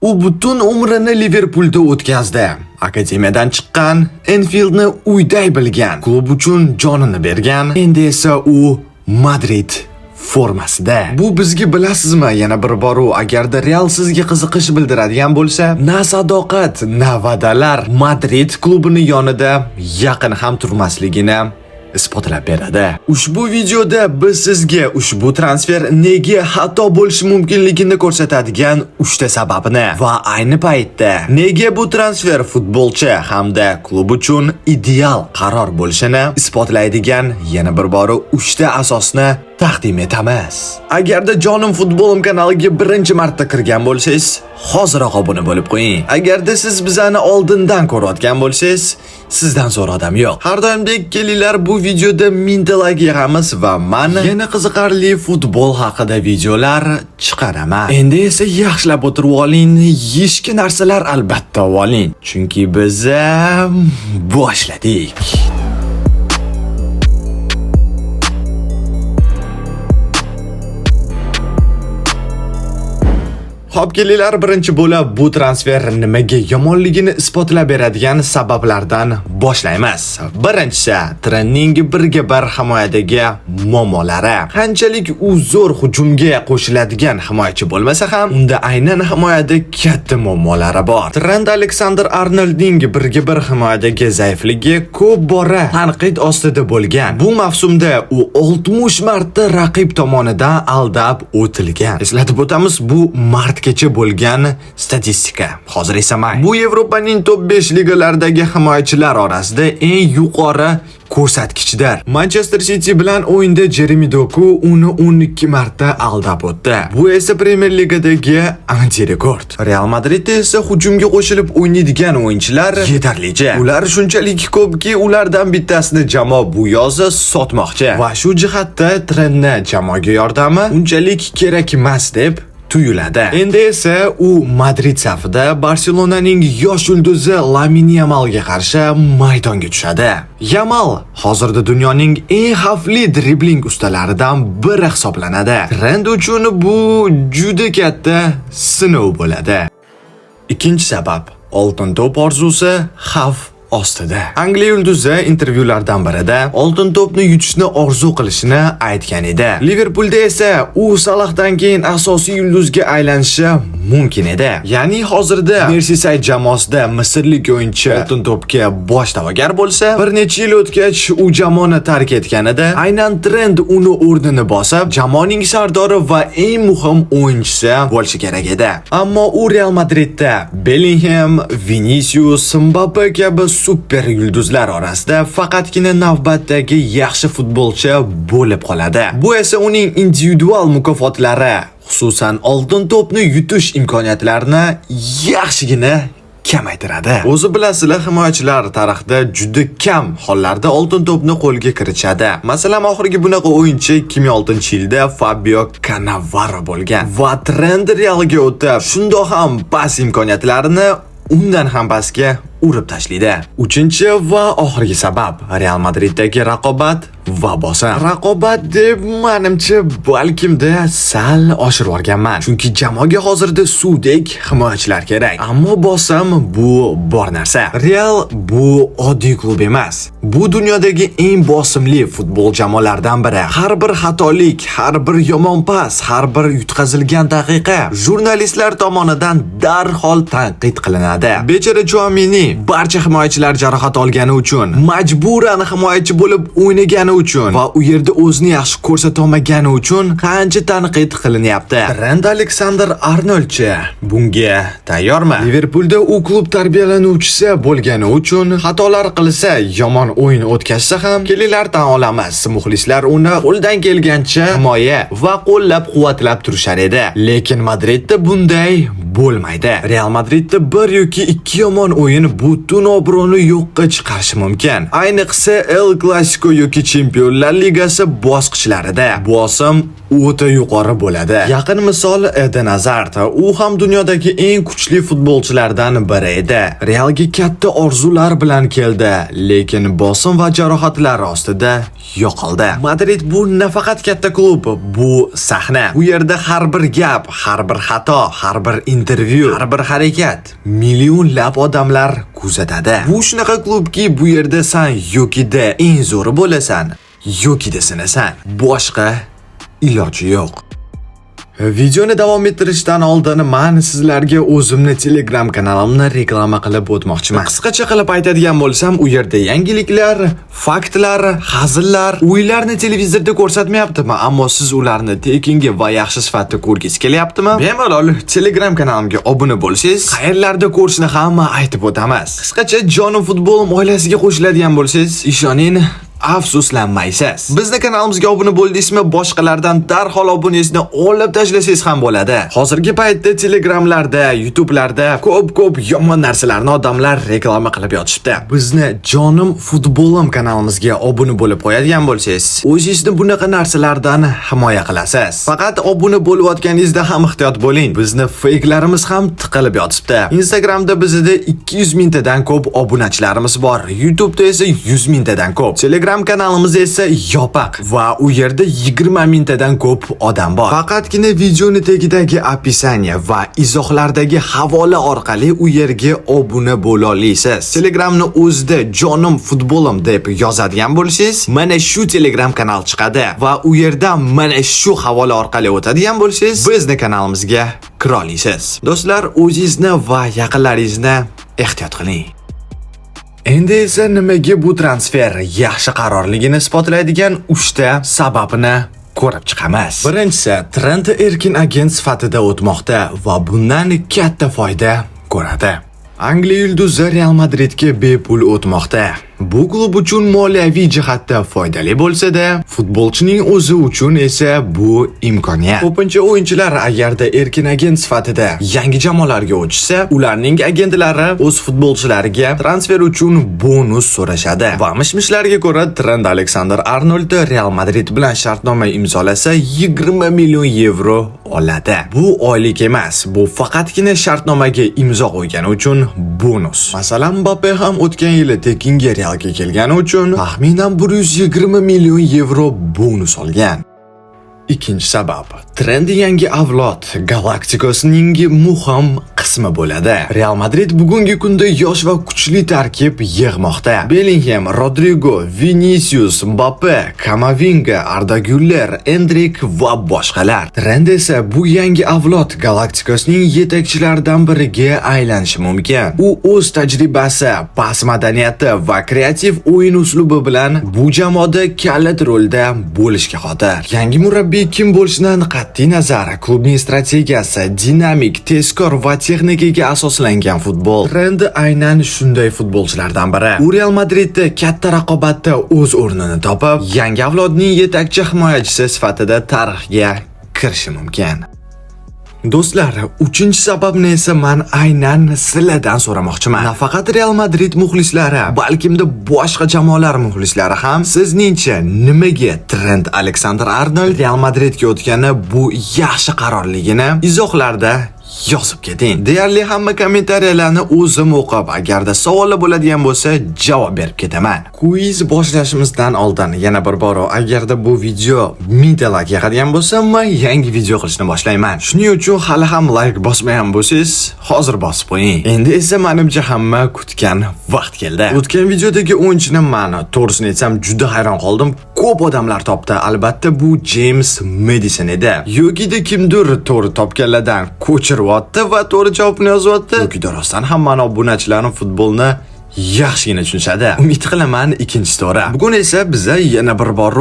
U butun umrini Liverpoolda o'tkazdi. Akademiyadan chiqqan, Enfieldni uyday bilgan, klub uchun jonini bergan. Endi esa u Madrid formasida. Bu bizga bilasizmi, yana bir bor agarda Real sizga qiziqish bildiradigan bo'lsa, na sadoqat, na va'dalar Madrid klubini yonida yaqin ham turmasligini isbotlab beradi. Ushbu videoda biz sizga ushbu transfer nega xato bo'lishi mumkinligini ko'rsatadigan 3 ta sababni va ayni paytda nega bu transfer futbolchi hamda klub uchun ideal qaror bo'lishini isbotlaydigan yana bir bor 3 ta asosni taqdim etamiz. Agarda Jonim Futbolim kanaliga birinchi marta kirgan bo'lsangiz, hoziroq obuna bo'lib qo'ying. Agarda siz bizani oldindan ko'rayotgan bo'lsangiz, sizdan zo'r odam yo'q. Har doimdek kelinglar bu videoda 1000 ta like yig'amiz va men yana qiziqarli futbol haqida videolar chiqaraman. Endi esa yaxshilab o'tirib oling, yeyishga narsalar albatta oling, chunki biz boshladik. Xo'p, kelinglar birinchi bo'lib bu transfer nimaga yomonligini isbotlab beradigan sabablardan boshlaymiz. Birinchisi, Trentning birga bir himoyadagi muammolari. Qanchalik u zo'r hujumga qo'shiladigan himoyachi bo'lmasa ham, unda aynan himoyada katta muammolari bor. Trent Alexander-Arnoldning birga bir himoyadagi zaifligi ko'p bora tanqid ostida bo'lgan. Bu mavsumda u 60 marta raqib tomonidan aldab o'tilgan. Eslatib o'tamiz, bu martgacha bo'lgan statistika. Hozir esa bu Yevropaning top 5 ligalaridagi himoyachilar orasida eng yuqori ko'rsatkichdir. Manchester City bilan o'yinda Jeremy Doku uni 12 marta aldab o'tdi. Bu esa Premier Ligadagi anti-rekord. Real Madrid esa hujumga qo'shilib o'ynaydigan o'yinchilar yetarlicha. Ular shunchalik ko'pki, ulardan bittasini jamoa bu yozi sotmoqchi. Va shu jihatda Trentni jamoaga yordami unchalik kerak emas deb tuyuladi. Endi esa u Madrid safida Barselonaning yosh yulduzi Lamine Yamalga qarshi maydonga tushadi. Yamal hozirda dunyoning eng xavfli dribling ustalaridan biri hisoblanadi. Trent uchun bu juda katta sinov bo'ladi. Ikkinchi sabab, oltin to'p orzusi xavf ostida. Angliya yulduzi intervyulardan birida oltin to'pni yutishni orzu qilishini aytgan edi. Liverpoolda esa u Salahdan keyin asosiy yulduzga aylanishi mumkin edi. Ya'ni hozirda Merseyside jamoasida misrlik o'yinchi oltin to'pga bosh da'vogar bo'lsa, bir necha yil o'tgach u jamoani tark etganida, aynan Trent uni o'rnini bosib, jamoaning sardori va eng muhim o'yinchisi bo'lishi kerak edi. Ammo u Real Madridda Bellingham, Vinicius, Mbappe kabi super yulduzlar orasida faqatgina navbatdagi yaxshi futbolchi bo'lib qoladi. Bu esa uning individual mukofotlari, xususan oltin to'pni yutish imkoniyatlarini yaxshigina kamaytiradi. O'zi bilasizlar, himoyachilar tarixda juda kam hollarda oltin to'pni qo'lga kiritadi. Masalan, oxirgi bunaqa o'yinchi 2006-yilda Fabio Cannavaro bo'lgan. Va Trent Realga o'tib, shundoq ham pas imkoniyatlarini undan ham pastga urib tashlaydi. Uchinchi va oxirgi sabab, Real Madriddagi raqobat va bosim. Raqobat deb menimcha balkimda sal oshirib yuborganman. Chunki jamoaga hozirda suvdek himoyachilar kerak. Ammo bosim bu bor narsa. Real bu oddiy klub emas. Bu dunyodagi eng bosimli futbol jamoalaridan biri. Har bir xatolik, har bir yomon pas, har bir yutqazilgan daqiqa jurnalistlar tomonidan darhol tanqid qilinadi. Bechara Chouameni barcha himoyachilar jarohat olgani uchun, majburan himoyachi bo'lib o'ynagani uchun va u yerda o'zini yaxshi ko'rsata olmagani uchun qancha tanqid qilinyapti. Trent Alexander-Arnoldchi bunga tayyormi? Liverpoolda u klub tarbiyalanuvchisi bo'lgani uchun xatolar qilsa, yomon o'yin o'tkazsa ham, kelinglar tan olamiz. Muxlislar uni qo'ldan kelgancha himoya va qo'llab-quvvatlab turishar edi. Lekin Madridda bunday bo'lmaydi. Real Madridda bir yoki ikki yomon o'yin butun obro'ni yo'qqa chiqarishi mumkin. Ayniqsa El Clasico yoki Chempionlar Ligasi bosqichlarida bosim o'ta yuqori bo'ladi. Yaqin misol Eden Hazard. U ham dunyodagi eng kuchli futbolchilardan biri edi. Realga katta orzular bilan keldi, lekin bosim va jarohatlar ostida yo'qoldi. Madrid bu nafaqat katta klub, bu sahna. Bu yerda har bir gap, har bir xato, har bir intervyu, har bir harakat millionlab odamlar kuzatadi. Bu shunaqa klubki, bu yerda sen yokida eng zo'ri bo'lasan, yokida sinasan. Boshqa iloji yo'q. Videoni davom ettirishdan oldin men sizlarga o'zimni Telegram kanalimni reklama qilib o'tmoqchiman. Qisqacha qilib aytadigan bo'lsam, u yerda yangiliklar, faktlar, hazillar, o'yinlarni televizorda ko'rsatmayaptimi, ammo siz ularni tekinga va yaxshi sifatda ko'rgisiz kelyaptimi? Bemalol Telegram kanalimga obuna bo'lsangiz, qayerlarda ko'rishni hamma aytib o'tamiz. Qisqacha Jonim futbolim oilasiga qo'shiladigan bo'lsangiz, ishoning, afsuslanmaysiz. Bizni kanalimizga obuna bo'ldingizmi, boshqalardan darhol obunangizni olib tashlasangiz ham bo'ladi. Hozirgi paytda Telegramlarda, YouTube'larda ko'p yomon narsalarni odamlar reklama qilib yotishibdi. Bizni Jonim futbolim kanalimizga obuna bo'lib qo'yadigan bo'lsangiz, o'zingizni bunaqa narsalardan himoya qilasiz. Faqat obuna bo'lib o'tganingizda ham ehtiyot bo'ling. Bizni fake'larimiz ham tiqilib yotibdi. Instagramda bizda 200 mingtadan ko'p obunachilarimiz bor. YouTube'da esa 100 mingtadan ko'p. Telegram kanalimiz esa yopiq va u yerda 20 mingtadan ko'p odam bor. Faqatgina videoni tagidagi описание va izohlardagi havola orqali u yerga obuna bo'la olasiz. Telegramni o'zida Jonim futbolim deb yozadigan bo'lsangiz, mana shu Telegram kanal chiqadi va u yerda mana shu havola orqali o'tadigan bo'lsangiz, bizni kanalimizga kira olasiz. Do'stlar, o'zingizni va yaqinlaringizni ehtiyot qiling. Endi esa nimaga bu transfer yaxshi qarorligini isbotlaydigan 3 ta sababini ko'rib chiqamiz. Birinchisi, Trent erkin agent sifatida o'tmoqda va bundan katta foyda ko'radi. Angliya yulduzi Real Madridga bepul o'tmoqda. Bu klub uchun moliyaviy jihatda foydali bo'lsa-da, futbolchining o'zi uchun esa bu imkoniyat. Ko'pincha o'yinchilar agarda erkin agent sifatida yangi jamoalarga o'tishsa, ularning agentlari o'z futbolchilariga transfer uchun bonus so'rashadi. Va mishmishlarga ko'ra, Trent Alexander-Arnold Real Madrid bilan shartnoma imzolasa 20 million yevro oladi. Bu oylik emas, bu faqatgina shartnomaga imzo qo'ygani uchun bonus. Masalan, Mbappe ham o'tgan yili tekinga Realga kelgani uchun taxminan 120 million yevro bonus olgan. Ikkinchi sabab, Trent yangi avlod Galacticosning muhim qismi bo'ladi. Real Madrid bugungi kunda yosh va kuchli tarkib yig'moqda. Bellingham, Rodrigo, Vinicius, Mbappe, Camavinga, Arda Güler, Endrick va boshqalar. Trent esa bu yangi avlod Galacticosning yetakchilaridan biriga aylanishi mumkin. U o'z tajribasi, pas madaniyati va kreativ o'yin uslubi bilan bu jamoada kalit rolda bo'lishga qodir. Yangi murabbiy kim bo'lishidan qat'iy nazar, klubning strategiyasi dinamik, tezkor va texnikaga asoslangan futbol. Trent aynan shunday futbolchilardan biri. U Real Madridda katta raqobatda o'z o'rnini topib, yangi avlodning yetakchi himoyachisi sifatida tarixga kirishi mumkin. Do'stlar, 3-sababni esa men aynan sizlardan so'ramoqchiman. Nafaqat Real Madrid muxlislari, balkimda boshqa jamoalar muxlislari ham sizningcha nimaga Trent Alexander-Arnold Real Madridga o'tgani bu yaxshi qarorligini izohlarda yozib keting. Deyarli hamma kommentariyalarni o'zim o'qib, agarda savollar bo'ladigan bo'lsa, javob berib ketaman. Quiz boshlashimizdan oldin yana bir bor, agarda bu video 1000 ta like yig'adigan bo'lsa, men yangi video qilishni boshlayman. Shuning uchun hali ham like bosmagan bo'lsangiz, hozir bosib qo'ying. Endi esa menimcha hamma kutgan vaqt keldi. O'tgan videodagi o'yinchini men to'g'risini aytsam juda hayron qoldim. Ko'p odamlar topdi. Albatta bu James Madison edi. Yogida kimdir to'g'ri topganlardan ko'chiryapti va to'g'ri javobni yozyapti. Yoki rostdan hammani obunachilarning futbolni yaxshigina tushunadi. Umid qilaman ikkinchisi to'g'ri. Bugun esa biz yana bir bor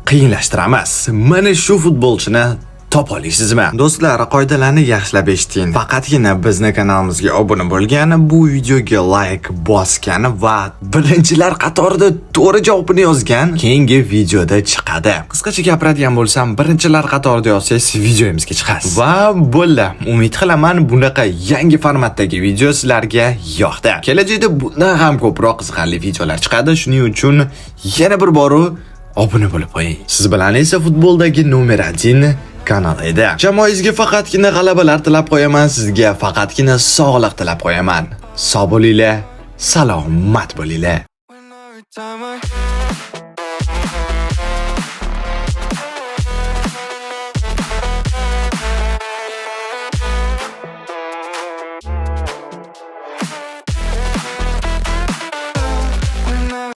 qiyinlashtiramiz. Mana shu futbolchini topa olasizmi? Do'stlar, qoidalarni yaxshilab eshiting. Faqatgina bizni kanalimizga obuna bo'lgan, bu videoga like bosgan va birinchilar qatorida to'g'ri javobni yozgan keyingi videoda chiqadi. Qisqacha gapiradigan bo'lsam, birinchilar qatorida yozsangiz videomizga chiqasiz. Va bo'ldi. Umid qilaman bunaqa yangi formatdagi video sizlarga yoqdi. Kelajakda bundan ham ko'proq qiziqarli videolar chiqadi. Shuning uchun yana bir bor obuna bo'lib qo'ying. Siz bilan esa futboldagi nomer 1 kanal edi. Jamoangizga faqatgina g'alabalar tilab qo'yaman, sizga faqatgina sog'lik tilab qo'yaman. Sog' bo'linglar, salomat bo'linglar.